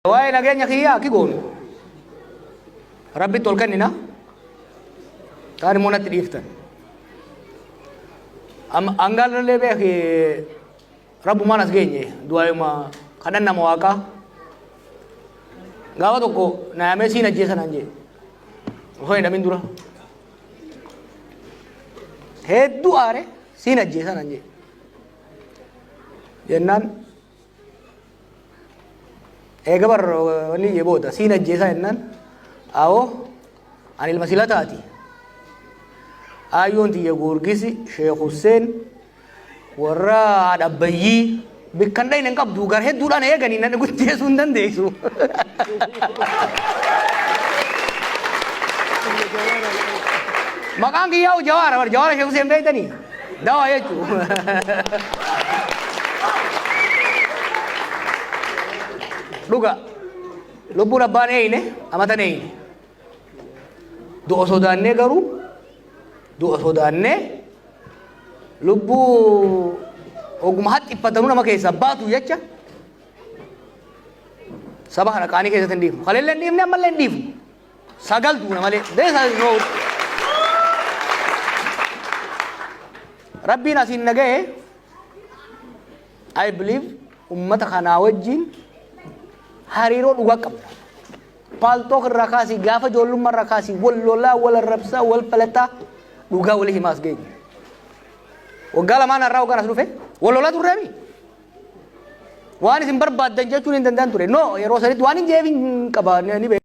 Waa'ee nageenya kiyyaa akki goonu rabbitti ol kennina kaan immoo natti dhiiftan angaalallee beekee rabbumaan as geenye du'aayuma kadhan nama waaqaa gaafa tokko naayamee siin ajjeesan an jee osoo hin dhamin dura hedduu aare siin ajjeesan an jee jennaan eega bar wanni jee booda siin ajjeesan jennaan awoo ani ilma sila taati ayyoon tiyya Goorgisi Sheekh Hussein warra adabbayyii bikkan dhayne hin qabdu gar hedduudhaan eeganii nan guddeessuu hin dandeessu. Maqaan kiyyaa Jawaara bar Jawaara Sheekh Hussein beeytanii dawaa jechuu. Dhuga lubbuun abbaan eeyne amatan eeyne du'a sodaannee garuu du'a sodaannee lubbuu oguma haxxiffatanuu nama keessa baatu jecha saba kana qaanii keessatti hin dhiifnu kaleellee hin dhiifne ammallee hin dhiifnu sagaltuuna malee deesa noo rabbiin asiin naga'e I believe ummata kanaa wajjin hariiroo dhugaa qabna paaltook irraa kaasii gaafa ijoollummaa irraa kaasii wal lolaa wal arrabsaa wal falataa dhugaa walii himaas geenye waggaa lamaan irraa waggaan as dhufe wal lolaa turreemi waan isin barbaaddan jechuun hin danda'an ture no yeroo sanitti waan hin jeefin qaba ni